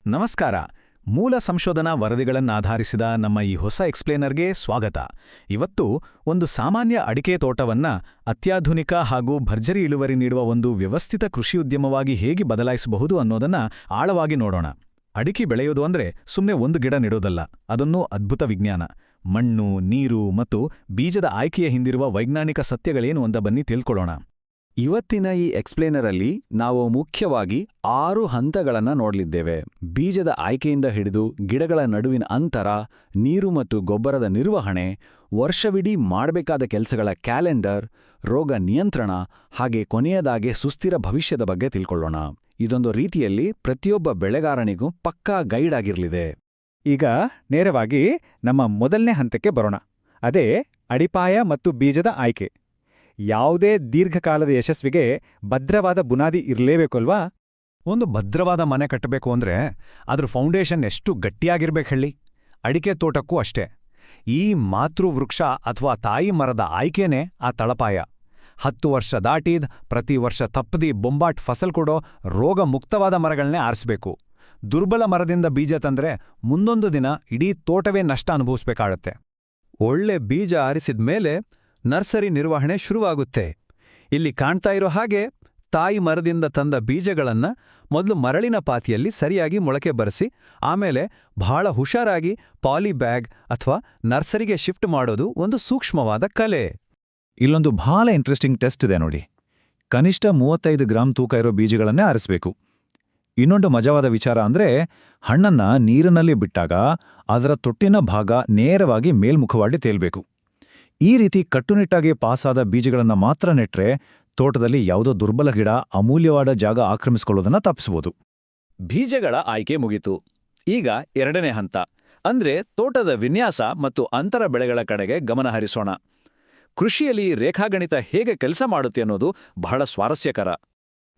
ನಮಸ್ಕಾರ. ಮೂಲ ಸಂಶೋಧನಾ ವರದಿಗಳನ್ನಾಧಾರಿಸಿದ ನಮ್ಮ ಈ ಹೊಸ ಎಕ್ಸ್ಪ್ಲೇನರ್ಗೆ ಸ್ವಾಗತ. ಇವತ್ತು ಒಂದು ಸಾಮಾನ್ಯ ಅಡಿಕೆ ತೋಟವನ್ನ ಅತ್ಯಾಧುನಿಕ ಹಾಗೂ ಭರ್ಜರಿ ಇಳುವರಿ ನೀಡುವ ಒಂದು ವ್ಯವಸ್ಥಿತ ಕೃಷಿ ಉದ್ಯಮವಾಗಿ ಹೇಗೆ ಬದಲಾಯಿಸಬಹುದು ಅನ್ನೋದನ್ನ ಆಳವಾಗಿ ನೋಡೋಣ. ಅಡಿಕೆ ಬೆಳೆಯೋದು ಅಂದ್ರೆ ಸುಮ್ಮನೆ ಒಂದು ಗಿಡ ನೆಡೋದಲ್ಲ, ಅದೊಂದು ಅದ್ಭುತ ವಿಜ್ಞಾನ. ಮಣ್ಣು, ನೀರು ಮತ್ತು ಬೀಜದ ಆಯ್ಕೆಯ ಹಿಂದಿರುವ ವೈಜ್ಞಾನಿಕ ಸತ್ಯಗಳೇನು ಅಂತ ಬನ್ನಿ ತಿಳ್ಕೊಳ್ಳೋಣ. ಇವತ್ತಿನ ಈ ಎಕ್ಸ್ಪ್ಲೇನರಲ್ಲಿ ನಾವು ಮುಖ್ಯವಾಗಿ 6 ಹಂತಗಳನ್ನು ನೋಡಲಿದ್ದೇವೆ. ಬೀಜದ ಆಯ್ಕೆಯಿಂದ ಹಿಡಿದು ಗಿಡಗಳ ನಡುವಿನ ಅಂತರ, ನೀರು ಮತ್ತು ಗೊಬ್ಬರದ ನಿರ್ವಹಣೆ, ವರ್ಷವಿಡೀ ಮಾಡಬೇಕಾದ ಕೆಲಸಗಳ ಕ್ಯಾಲೆಂಡರ್, ರೋಗ ನಿಯಂತ್ರಣ, ಹಾಗೆ ಕೊನೆಯದಾಗಿ ಸುಸ್ಥಿರ ಭವಿಷ್ಯದ ಬಗ್ಗೆ ತಿಳ್ಕೊಳ್ಳೋಣ. ಇದೊಂದು ರೀತಿಯಲ್ಲಿ ಪ್ರತಿಯೊಬ್ಬ ಬೆಳೆಗಾರನಿಗೂ ಪಕ್ಕಾ ಗೈಡ್ ಆಗಿರಲಿದೆ. ಈಗ ನೇರವಾಗಿ ನಮ್ಮ ಮೊದಲನೇ ಹಂತಕ್ಕೆ ಬರೋಣ. ಅದೇ ಅಡಿಪಾಯ ಮತ್ತು ಬೀಜದ ಆಯ್ಕೆ. ಯಾವುದೇ ದೀರ್ಘಕಾಲದ ಯಶಸ್ವಿಗೆ ಭದ್ರವಾದ ಬುನಾದಿ ಇರಲೇಬೇಕಲ್ವಾ? ಒಂದು ಭದ್ರವಾದ ಮನೆ ಕಟ್ಟಬೇಕು ಅಂದ್ರೆ ಅದ್ರ ಫೌಂಡೇಶನ್ ಎಷ್ಟು ಗಟ್ಟಿಯಾಗಿರ್ಬೇಕು ಹೇಳಿ. ಅಡಿಕೆ ತೋಟಕ್ಕೂ ಅಷ್ಟೇ. ಈ ಮಾತೃವೃಕ್ಷ ಅಥವಾ ತಾಯಿ ಮರದ ಆಯ್ಕೆನೇ ಆ ತಳಪಾಯ. 10 ವರ್ಷ ದಾಟಿದ್, ಪ್ರತಿ ವರ್ಷ ತಪ್ಪದಿ ಬೊಂಬಾಟ್ ಫಸಲ್ ಕೊಡೋ ರೋಗ ಮುಕ್ತವಾದ ಮರಗಳನ್ನೇ ಆರಿಸಬೇಕು. ದುರ್ಬಲ ಮರದಿಂದ ಬೀಜ ತಂದ್ರೆ ಮುಂದೊಂದು ದಿನ ಇಡೀ ತೋಟವೇ ನಷ್ಟ ಅನುಭವಿಸ್ಬೇಕಾಗತ್ತೆ. ಒಳ್ಳೆ ಬೀಜ ಆರಿಸಿದ್ಮೇಲೆ ನರ್ಸರಿ ನಿರ್ವಹಣೆ ಶುರುವಾಗುತ್ತೆ. ಇಲ್ಲಿ ಕಾಣ್ತಾ ಇರೋ ಹಾಗೆ ತಾಯಿ ಮರದಿಂದ ತಂದ ಬೀಜಗಳನ್ನ ಮೊದಲು ಮರಳಿನ ಪಾತಿಯಲ್ಲಿ ಸರಿಯಾಗಿ ಮೊಳಕೆ ಬರೆಸಿ, ಆಮೇಲೆ ಬಹಳ ಹುಷಾರಾಗಿ ಪಾಲಿ ಬ್ಯಾಗ್ ಅಥವಾ ನರ್ಸರಿಗೆ ಶಿಫ್ಟ್ ಮಾಡೋದು ಒಂದು ಸೂಕ್ಷ್ಮವಾದ ಕಲೆ. ಇಲ್ಲೊಂದು ಬಹಳ ಇಂಟ್ರೆಸ್ಟಿಂಗ್ ಟೆಸ್ಟ್ ಇದೆ ನೋಡಿ. ಕನಿಷ್ಠ 35 ಗ್ರಾಂ ತೂಕ ಇರೋ ಬೀಜಗಳನ್ನೇ ಆರಿಸಬೇಕು. ಇನ್ನೊಂದು ಮಜವಾದ ವಿಚಾರ ಅಂದ್ರೆ, ಹಣ್ಣನ್ನ ನೀರಿನಲ್ಲಿ ಬಿಟ್ಟಾಗ ಅದರ ತೊಟ್ಟಿನ ಭಾಗ ನೇರವಾಗಿ ಮೇಲ್ಮುಖವಾಗಿ ತೇಲ್ಬೇಕು. ಈ ರೀತಿ ಕಟ್ಟುನಿಟ್ಟಾಗಿ ಪಾಸಾದ ಬೀಜಗಳನ್ನ ಮಾತ್ರ ನೆಟ್ರೆ ತೋಟದಲ್ಲಿ ಯಾವುದೋ ದುರ್ಬಲ ಗಿಡ ಅಮೂಲ್ಯವಾದ ಜಾಗ ಆಕ್ರಮಿಸಿಕೊಳ್ಳೋದನ್ನ ತಪ್ಪಿಸಬಹುದು. ಬೀಜಗಳ ಆಯ್ಕೆ ಮುಗಿತು. ಈಗ ಎರಡನೇ ಹಂತ ಅಂದ್ರೆ ತೋಟದ ವಿನ್ಯಾಸ ಮತ್ತು ಅಂತರ ಬೆಳೆಗಳ ಕಡೆಗೆ ಗಮನ ಹರಿಸೋಣ. ಕೃಷಿಯಲ್ಲಿ ರೇಖಾಗಣಿತ ಹೇಗೆ ಕೆಲಸ ಮಾಡುತ್ತೆ ಅನ್ನೋದು ಬಹಳ ಸ್ವಾರಸ್ಯಕರ.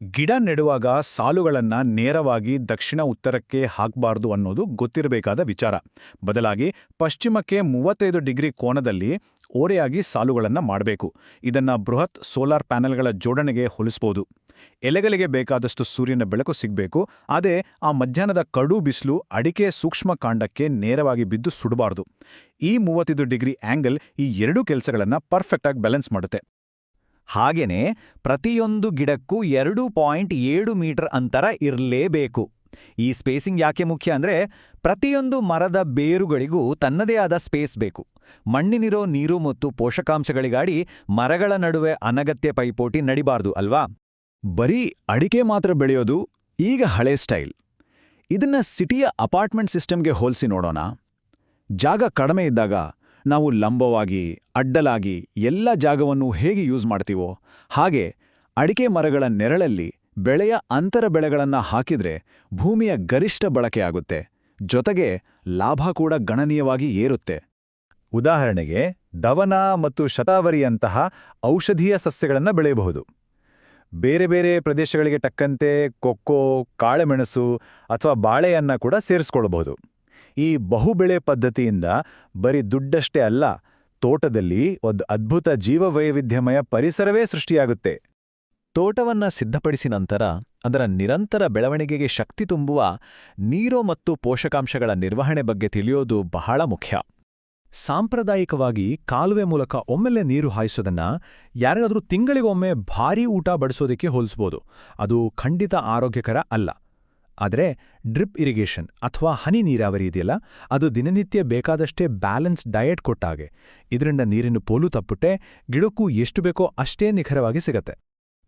ಗಿಡ ನೆಡುವಾಗ ಸಾಲುಗಳನ್ನ ನೇರವಾಗಿ ದಕ್ಷಿಣ ಉತ್ತರಕ್ಕೆ ಹಾಕಬಾರ್ದು ಅನ್ನೋದು ಗೊತ್ತಿರಬೇಕಾದ ವಿಚಾರ. ಬದಲಾಗಿ ಪಶ್ಚಿಮಕ್ಕೆ 35 ಡಿಗ್ರಿ ಕೋನದಲ್ಲಿ ಓರೆಯಾಗಿ ಸಾಲುಗಳನ್ನ ಮಾಡಬೇಕು. ಇದನ್ನ ಬೃಹತ್ ಸೋಲಾರ್ ಪ್ಯಾನೆಲ್ಗಳ ಜೋಡಣೆಗೆ ಹೋಲಿಸಬಹುದು. ಎಲೆಗಳಿಗೆ ಬೇಕಾದಷ್ಟು ಸೂರ್ಯನ ಬೆಳಕು ಸಿಗಬೇಕು. ಅದೇ ಆ ಮಧ್ಯಾಹ್ನದ ಕಡು ಬಿಸಿಲು ಅಡಿಕೆ ಸೂಕ್ಷ್ಮ ಕಾಂಡಕ್ಕೆ ನೇರವಾಗಿ ಬಿದ್ದು ಸುಡಬಾರ್ದು. ಈ 35 ಡಿಗ್ರಿ ಆಂಗಲ್ ಈ ಎರಡೂ ಕೆಲಸಗಳನ್ನ ಪರ್ಫೆಕ್ಟಾಗಿ ಬ್ಯಾಲೆನ್ಸ್ ಮಾಡುತ್ತೆ. ಹಾಗೇನೆ ಪ್ರತಿಯೊಂದು ಗಿಡಕ್ಕೂ 2.7 ಮೀಟರ್ ಅಂತರ ಇರಲೇಬೇಕು. ಈ ಸ್ಪೇಸಿಂಗ್ ಯಾಕೆ ಮುಖ್ಯ ಅಂದ್ರೆ, ಪ್ರತಿಯೊಂದು ಮರದ ಬೇರುಗಳಿಗೂ ತನ್ನದೇ ಆದ ಸ್ಪೇಸ್ ಬೇಕು. ಮಣ್ಣಿನಿರೋ ನೀರು ಮತ್ತು ಪೋಷಕಾಂಶಗಳಿಗಾಡಿ ಮರಗಳ ನಡುವೆ ಅನಗತ್ಯ ಪೈಪೋಟಿ ನಡಿಬಾರ್ದು ಅಲ್ವಾ? ಬರೀ ಅಡಿಕೆ ಮಾತ್ರ ಬೆಳೆಯೋದು ಈಗ ಹಳೆ ಸ್ಟೈಲ್. ಇದನ್ನ ಸಿಟಿಯ ಅಪಾರ್ಟ್ಮೆಂಟ್ ಸಿಸ್ಟಮ್ಗೆ ಹೋಲಿಸಿ ನೋಡೋಣ. ಜಾಗ ಕಡಿಮೆ ಇದ್ದಾಗ ನಾವು ಲಂಬವಾಗಿ, ಅಡ್ಡಲಾಗಿ ಎಲ್ಲ ಜಾಗವನ್ನು ಹೇಗೆ ಯೂಸ್ ಮಾಡ್ತೀವೋ ಹಾಗೆ ಅಡಿಕೆ ಮರಗಳ ನೆರಳಲ್ಲಿ ಬೆಳೆಯ ಅಂತರ ಬೆಳೆಗಳನ್ನ ಹಾಕಿದ್ರೆ ಭೂಮಿಯ ಗರಿಷ್ಠ ಬಳಕೆಯಾಗುತ್ತೆ. ಜೊತೆಗೆ ಲಾಭ ಕೂಡ ಗಣನೀಯವಾಗಿ ಏರುತ್ತೆ. ಉದಾಹರಣೆಗೆ ದವನ ಮತ್ತು ಶತಾವರಿಯಂತಹ ಔಷಧೀಯ ಸಸ್ಯಗಳನ್ನು ಬೆಳೆಯಬಹುದು. ಬೇರೆ ಬೇರೆ ಪ್ರದೇಶಗಳಿಗೆ ತಕ್ಕಂತೆ ಕೊಕ್ಕೋ, ಕಾಳೆಮೆಣಸು ಅಥವಾ ಬಾಳೆಯನ್ನ ಕೂಡ ಸೇರಿಸ್ಕೊಳ್ಬಹುದು. ಈ ಬಹುಬೆಳೆ ಪದ್ಧತಿಯಿಂದ ಬರೀ ದುಡ್ಡಷ್ಟೇ ಅಲ್ಲ, ತೋಟದಲ್ಲಿ ಒಂದು ಅದ್ಭುತ ಜೀವವೈವಿಧ್ಯಮಯ ಪರಿಸರವೇ ಸೃಷ್ಟಿಯಾಗುತ್ತೆ. ತೋಟವನ್ನ ಸಿದ್ಧಪಡಿಸಿ ನಂತರ ಅದರ ನಿರಂತರ ಬೆಳವಣಿಗೆಗೆ ಶಕ್ತಿ ತುಂಬುವ ನೀರು ಮತ್ತು ಪೋಷಕಾಂಶಗಳ ನಿರ್ವಹಣೆ ಬಗ್ಗೆ ತಿಳಿಯೋದು ಬಹಳ ಮುಖ್ಯ. ಸಾಂಪ್ರದಾಯಿಕವಾಗಿ ಕಾಲುವೆ ಮೂಲಕ ಒಮ್ಮೆಲೆ ನೀರು ಹಾಯಿಸೋದನ್ನ ಯಾರಿಗಾದ್ರೂ ತಿಂಗಳಿಗೊಮ್ಮೆ ಭಾರೀ ಊಟ ಬಡಿಸೋದಕ್ಕೆ ಹೋಲಿಸ್ಬೋದು. ಅದು ಖಂಡಿತ ಆರೋಗ್ಯಕರ ಅಲ್ಲ. ಆದರೆ ಡ್ರಿಪ್ ಇರಿಗೇಷನ್ ಅಥವಾ ಹನಿ ನೀರಾವರಿ ಇದೆಯಲ್ಲ, ಅದು ದಿನನಿತ್ಯ ಬೇಕಾದಷ್ಟೇ ಬ್ಯಾಲೆನ್ಸ್ ಡಯಟ್ ಕೊಟ್ಟಾಗೆ. ಇದರಿಂದ ನೀರಿನ ಪೋಲು ತಪ್ಪುಟ್ಟೆ ಗಿಡಕ್ಕೂ ಎಷ್ಟು ಬೇಕೋ ಅಷ್ಟೇ ನಿಖರವಾಗಿ ಸಿಗತ್ತೆ.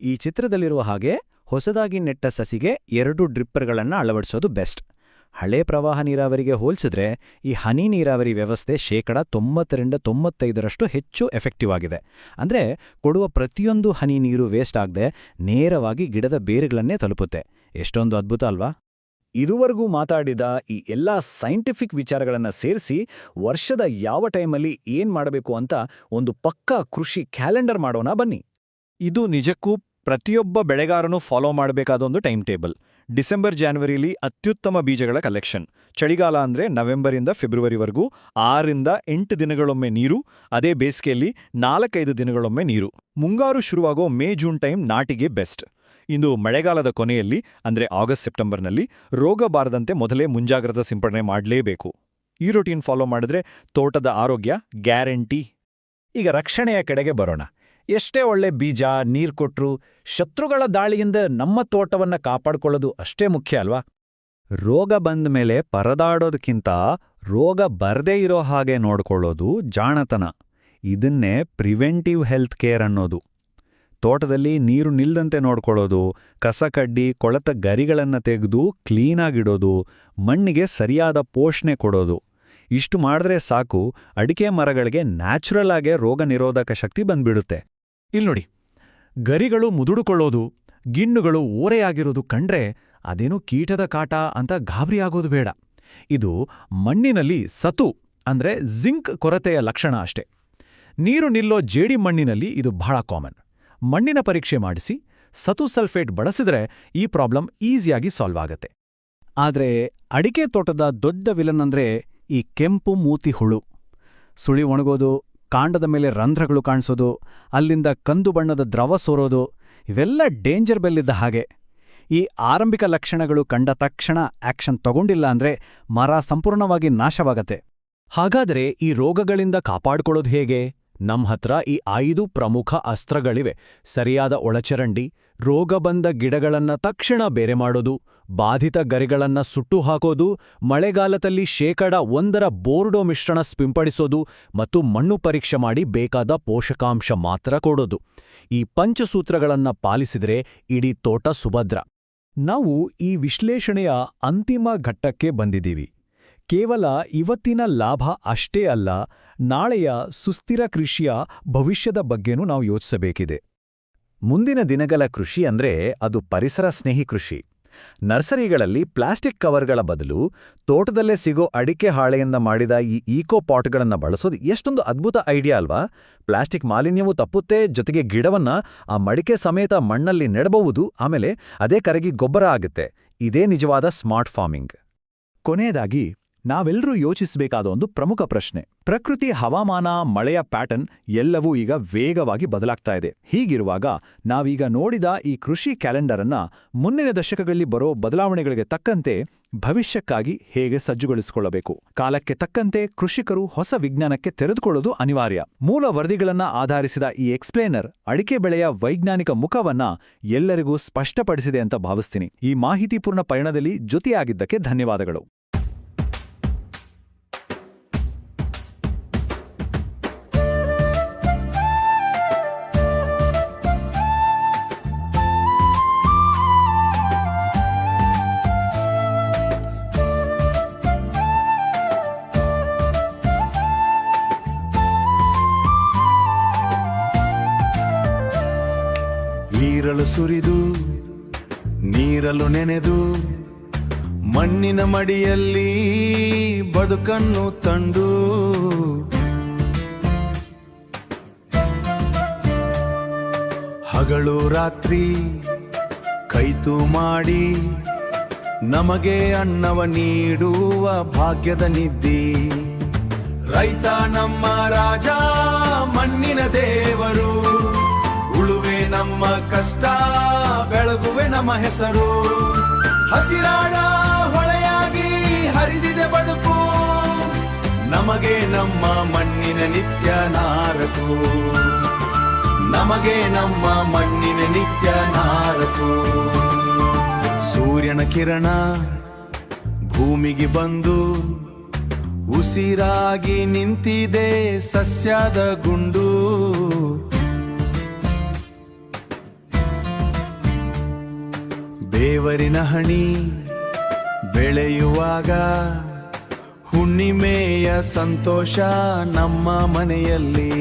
ಈ ಚಿತ್ರದಲ್ಲಿರುವ ಹಾಗೆ ಹೊಸದಾಗಿ ನೆಟ್ಟ ಸಸಿಗೆ 2 ಡ್ರಿಪ್ಪರ್ಗಳನ್ನು ಅಳವಡಿಸೋದು ಬೆಸ್ಟ್. ಹಳೆ ಪ್ರವಾಹ ನೀರಾವರಿಗೆ ಹೋಲಿಸಿದ್ರೆ ಈ ಹನಿ ನೀರಾವರಿ ವ್ಯವಸ್ಥೆ 90-95% ಹೆಚ್ಚು ಎಫೆಕ್ಟಿವ್ ಆಗಿದೆ. ಅಂದ್ರೆ ಕೊಡುವ ಪ್ರತಿಯೊಂದು ಹನಿ ನೀರು ವೇಸ್ಟ್ ಆಗದೆ ನೇರವಾಗಿ ಗಿಡದ ಬೇರುಗಳನ್ನೇ ತಲುಪುತ್ತೆ. ಎಷ್ಟೊಂದು ಅದ್ಭುತ ಅಲ್ವಾ? ಇದುವರೆಗೂ ಮಾತಾಡಿದ ಈ ಎಲ್ಲಾ ಸೈಂಟಿಫಿಕ್ ವಿಚಾರಗಳನ್ನು ಸೇರಿಸಿ ವರ್ಷದ ಯಾವ ಟೈಮಲ್ಲಿ ಏನ್ ಮಾಡಬೇಕು ಅಂತ ಒಂದು ಪಕ್ಕಾ ಕೃಷಿ ಕ್ಯಾಲೆಂಡರ್ ಮಾಡೋಣ ಬನ್ನಿ. ಇದು ನಿಜಕ್ಕೂ ಪ್ರತಿಯೊಬ್ಬ ಬೆಳೆಗಾರನೂ ಫಾಲೋ ಮಾಡಬೇಕಾದ ಒಂದು ಟೈಮ್ ಟೇಬಲ್. ಡಿಸೆಂಬರ್-ಜನವರಿಲಿ ಅತ್ಯುತ್ತಮ ಬೀಜಗಳ ಕಲೆಕ್ಷನ್. ಚಳಿಗಾಲ ಅಂದ್ರೆ ನವೆಂಬರಿಂದ ಫೆಬ್ರವರಿವರೆಗೂ 6-8 ದಿನಗಳೊಮ್ಮೆ ನೀರು. ಅದೇ ಬೇಸಿಗೆಯಲ್ಲಿ 4-5 ದಿನಗಳೊಮ್ಮೆ ನೀರು. ಮುಂಗಾರು ಶುರುವಾಗೋ ಮೇ-ಜೂನ್ ಟೈಮ್ ನಾಟಿಗೆ ಬೆಸ್ಟ್. ಇಂದು ಮಳೆಗಾಲದ ಕೊನೆಯಲ್ಲಿ ಅಂದರೆ ಆಗಸ್ಟ್ ಸೆಪ್ಟೆಂಬರ್ನಲ್ಲಿ ರೋಗ ಬಾರದಂತೆ ಮೊದಲೇ ಮುಂಜಾಗ್ರತಾ ಸಿಂಪಡಣೆ ಮಾಡಲೇಬೇಕು. ಈ ರೂಟೀನ್ ಫಾಲೋ ಮಾಡಿದ್ರೆ ತೋಟದ ಆರೋಗ್ಯ ಗ್ಯಾರಂಟಿ. ಈಗ ರಕ್ಷಣೆಯ ಕಡೆಗೆ ಬರೋಣ. ಎಷ್ಟೇ ಒಳ್ಳೆ ಬೀಜ ನೀರು ಕೊಟ್ರೂ ಶತ್ರುಗಳ ದಾಳಿಯಿಂದ ನಮ್ಮ ತೋಟವನ್ನ ಕಾಪಾಡ್ಕೊಳ್ಳೋದು ಅಷ್ಟೇ ಮುಖ್ಯ ಅಲ್ವಾ? ರೋಗ ಬಂದ ಮೇಲೆ ಪರದಾಡೋದಕ್ಕಿಂತ ರೋಗ ಬರದೇ ಇರೋ ಹಾಗೆ ನೋಡ್ಕೊಳ್ಳೋದು ಜಾಣತನ. ಇದನ್ನೇ ಪ್ರಿವೆಂಟಿವ್ ಹೆಲ್ತ್ ಕೇರ್ ಅನ್ನೋದು. ತೋಟದಲ್ಲಿ ನೀರು ನಿಲ್ದಂತೆ ನೋಡ್ಕೊಳ್ಳೋದು, ಕಸಕಡ್ಡಿ ಕೊಳೆತ ಗರಿಗಳನ್ನು ತೆಗೆದು ಕ್ಲೀನಾಗಿಡೋದು, ಮಣ್ಣಿಗೆ ಸರಿಯಾದ ಪೋಷಣೆ ಕೊಡೋದು. ಇಷ್ಟು ಮಾಡಿದ್ರೆ ಸಾಕು, ಅಡಿಕೆ ಮರಗಳಿಗೆ ನ್ಯಾಚುರಲ್ ಆಗೇ ರೋಗ ನಿರೋಧಕ ಶಕ್ತಿ ಬಂದ್ಬಿಡುತ್ತೆ. ಇಲ್ನೋಡಿ, ಗರಿಗಳು ಮುದುಡುಕೊಳ್ಳೋದು, ಗಿಣ್ಣುಗಳು ಓರೆಯಾಗಿರೋದು ಕಂಡ್ರೆ ಅದೇನೋ ಕೀಟದ ಕಾಟ ಅಂತ ಗಾಬರಿಯಾಗೋದು ಬೇಡ. ಇದು ಮಣ್ಣಿನಲ್ಲಿ ಸತು ಅಂದ್ರೆ ಜಿಂಕ್ ಕೊರತೆಯ ಲಕ್ಷಣ ಅಷ್ಟೇ. ನೀರು ನಿಲ್ಲೋ ಜೇಡಿ ಮಣ್ಣಿನಲ್ಲಿ ಇದು ಬಹಳ ಕಾಮನ್. ಮಣ್ಣಿನ ಪರೀಕ್ಷೆ ಮಾಡಿಸಿ ಸತು ಸಲ್ಫೇಟ್ ಬಳಸಿದ್ರೆ ಈ ಪ್ರಾಬ್ಲಮ್ ಈಸಿಯಾಗಿ ಸಾಲ್ವ್ ಆಗತ್ತೆ. ಆದ್ರೆ ಅಡಿಕೆ ತೋಟದ ದೊಡ್ಡ ವಿಲನ್ ಅಂದ್ರೆ ಈ ಕೆಂಪು ಮೂತಿ ಹುಳು. ಸುಳಿ ಒಣಗೋದು, ಕಾಂಡದ ಮೇಲೆ ರಂಧ್ರಗಳು ಕಾಣಿಸೋದು, ಅಲ್ಲಿಂದ ಕಂದು ಬಣ್ಣದ ದ್ರವ ಸೋರೋದು, ಇವೆಲ್ಲ ಡೇಂಜರ್ ಬೆಲ್ಲಿದ್ದ ಹಾಗೆ. ಈ ಆರಂಭಿಕ ಲಕ್ಷಣಗಳು ಕಂಡ ತಕ್ಷಣ ಆಕ್ಷನ್ ತಗೊಂಡಿಲ್ಲ ಅಂದ್ರೆ ಮರ ಸಂಪೂರ್ಣವಾಗಿ ನಾಶವಾಗತ್ತೆ. ಹಾಗಾದ್ರೆ ಈ ರೋಗಗಳಿಂದ ಕಾಪಾಡ್ಕೊಳ್ಳೋದು ಹೇಗೆ? ನಮ್ ಹತ್ರ ಈ 5 ಪ್ರಮುಖ ಅಸ್ತ್ರಗಳಿವೆ. ಸರಿಯಾದ ಒಳಚರಂಡಿ, ರೋಗ ಬಂದ ಗಿಡಗಳನ್ನ ತಕ್ಷಣ ಬೇರೆ ಮಾಡೋದು, ಬಾಧಿತ ಗರಿಗಳನ್ನ ಸುಟ್ಟು ಹಾಕೋದು, ಮಳೆಗಾಲದಲ್ಲಿ 1% ಬೋರ್ಡೋ ಮಿಶ್ರಣ ಸಿಂಪಡಿಸೋದು ಮತ್ತು ಮಣ್ಣು ಪರೀಕ್ಷೆ ಮಾಡಿ ಬೇಕಾದ ಪೋಷಕಾಂಶ ಮಾತ್ರ ಕೊಡೋದು. ಈ ಪಂಚಸೂತ್ರಗಳನ್ನ ಪಾಲಿಸಿದ್ರೆ ಇಡೀ ತೋಟ ಸುಭದ್ರ. ನಾವು ಈ ವಿಶ್ಲೇಷಣೆಯ ಅಂತಿಮ ಘಟ್ಟಕ್ಕೆ ಬಂದಿದ್ದೀವಿ. ಕೇವಲ ಇವತ್ತಿನ ಲಾಭ ಅಷ್ಟೇ ಅಲ್ಲ, ನಾಳೆಯ ಸುಸ್ಥಿರ ಕೃಷಿಯ ಭವಿಷ್ಯದ ಬಗ್ಗೆನೂ ನಾವು ಯೋಚಿಸಬೇಕಿದೆ. ಮುಂದಿನ ದಿನಗಳ ಕೃಷಿ ಅಂದ್ರೆ ಅದು ಪರಿಸರ ಸ್ನೇಹಿ ಕೃಷಿ. ನರ್ಸರಿಗಳಲ್ಲಿ ಪ್ಲಾಸ್ಟಿಕ್ ಕವರ್ಗಳ ಬದಲು ತೋಟದಲ್ಲೇ ಸಿಗೋ ಅಡಿಕೆ ಹಾಳೆಯಿಂದ ಮಾಡಿದ ಈ ಈಕೋ ಪಾಟ್ಗಳನ್ನ ಬಳಸೋದು ಎಷ್ಟೊಂದು ಅದ್ಭುತ ಐಡಿಯಾ ಅಲ್ವಾ? ಪ್ಲಾಸ್ಟಿಕ್ ಮಾಲಿನ್ಯವೂ ತಪ್ಪುತ್ತೆ, ಜೊತೆಗೆ ಗಿಡವನ್ನ ಆ ಮಡಿಕೆ ಸಮೇತ ಮಣ್ಣಲ್ಲಿ ನೆಡಬಹುದು, ಆಮೇಲೆ ಅದೇ ಕರಗಿ ಗೊಬ್ಬರ ಆಗುತ್ತೆ. ಇದೇ ನಿಜವಾದ ಸ್ಮಾರ್ಟ್ ಫಾರ್ಮಿಂಗ್. ಕೊನೆಯದಾಗಿ ನಾವೆಲ್ಲರೂ ಯೋಚಿಸಬೇಕಾದ ಒಂದು ಪ್ರಮುಖ ಪ್ರಶ್ನೆ. ಪ್ರಕೃತಿ, ಹವಾಮಾನ, ಮಳೆಯ ಪ್ಯಾಟರ್ನ್ ಎಲ್ಲವೂ ಈಗ ವೇಗವಾಗಿ ಬದಲಾಗ್ತಾ ಇದೆ. ಹೀಗಿರುವಾಗ ನಾವೀಗ ನೋಡಿದ ಈ ಕೃಷಿ ಕ್ಯಾಲೆಂಡರ್ ಅನ್ನ ಮುಂದಿನ ದಶಕಗಳಲ್ಲಿ ಬರೋ ಬದಲಾವಣೆಗಳಿಗೆ ತಕ್ಕಂತೆ ಭವಿಷ್ಯಕ್ಕಾಗಿ ಹೇಗೆ ಸಜ್ಜುಗೊಳಿಸಿಕೊಳ್ಳಬೇಕು? ಕಾಲಕ್ಕೆ ತಕ್ಕಂತೆ ಕೃಷಿಕರು ಹೊಸ ವಿಜ್ಞಾನಕ್ಕೆ ತೆರೆದುಕೊಳ್ಳೋದು ಅನಿವಾರ್ಯ. ಮೂಲ ವರದಿಗಳನ್ನ ಆಧರಿಸಿದ ಈ ಎಕ್ಸ್ಪ್ಲೇನರ್ ಅಡಿಕೆ ಬೆಳೆಯ ವೈಜ್ಞಾನಿಕ ಮುಖವನ್ನ ಎಲ್ಲರಿಗೂ ಸ್ಪಷ್ಟಪಡಿಸಿದೆ ಅಂತ ಭಾವಿಸ್ತೀನಿ. ಈ ಮಾಹಿತಿಪೂರ್ಣ ಪಯಣದಲ್ಲಿ ಜೊತೆಯಾಗಿದ್ದಕ್ಕೆ ಧನ್ಯವಾದಗಳು. ನೀರಲು ಸುರಿದು ನೀರಲು ನೆನೆದು ಮಣ್ಣಿನ ಮಡಿಯಲ್ಲಿ ಬದುಕನ್ನು ತಂದು ಹಗಲು ರಾತ್ರಿ ಕೈತು ಮಾಡಿ ನಮಗೆ ಅನ್ನವ ನೀಡುವ ಭಾಗ್ಯದ ನಿಧಿ ರೈತ ನಮ್ಮ ರಾಜ, ಮಣ್ಣಿನ ದೇವರು. ಉಳುವೆ ನಮ್ಮ ಕಷ್ಟ, ಬೆಳಗುವೆ ನಮ್ಮ ಹೆಸರು. ಹಸಿರಾಡ ಹೊಳೆಯಾಗಿ ಹರಿದಿದೆ ಬದುಕು, ನಮಗೆ ನಮ್ಮ ಮಣ್ಣಿನ ನಿತ್ಯ ನಾರಕು. ನಮಗೆ ನಮ್ಮ ಮಣ್ಣಿನ ನಿತ್ಯ ನಾರಕು. ಸೂರ್ಯನ ಕಿರಣ ಭೂಮಿಗೆ ಬಂದು ಉಸಿರಾಗಿ ನಿಂತಿದೆ ಸಸ್ಯದ ಗುಂಡು. ದೇವರಿನ ಹಣಿ ಬೆಳೆಯುವಾಗ ಹುಣ್ಣಿಮೆಯ ಸಂತೋಷ ನಮ್ಮ ಮನೆಯಲ್ಲಿ.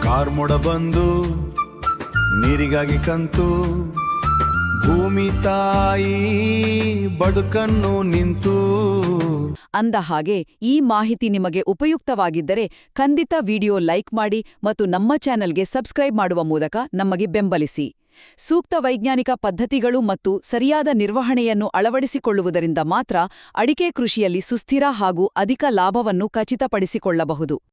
ಕಾರ್ಮೋಡ ಬಂದು ನೀರಿಗಾಗಿ ಕಂತು, ಭೂಮಿ ತಾಯಿ ಬದುಕನ್ನು ನಿಂತು. ಅಂದ ಹಾಗೆ ಈ ಮಾಹಿತಿ ನಿಮಗೆ ಉಪಯುಕ್ತವಾಗಿದ್ದರೆ ಖಂಡಿತ ವಿಡಿಯೋ ಲೈಕ್ ಮಾಡಿ ಮತ್ತು ನಮ್ಮ ಚಾನೆಲ್ಗೆ ಸಬ್ಸ್ಕ್ರೈಬ್ ಮಾಡುವ ಮೂಲಕ ನಮಗೆ ಬೆಂಬಲಿಸಿ. ಸೂಕ್ತ ವೈಜ್ಞಾನಿಕ ಪದ್ಧತಿಗಳು ಮತ್ತು ಸರಿಯಾದ ನಿರ್ವಹಣೆಯನ್ನು ಅಳವಡಿಸಿಕೊಳ್ಳುವುದರಿಂದ ಮಾತ್ರ ಅಡಿಕೆ ಕೃಷಿಯಲ್ಲಿ ಸುಸ್ಥಿರ ಹಾಗೂ ಅಧಿಕ ಲಾಭವನ್ನು ಖಚಿತಪಡಿಸಿಕೊಳ್ಳಬಹುದು.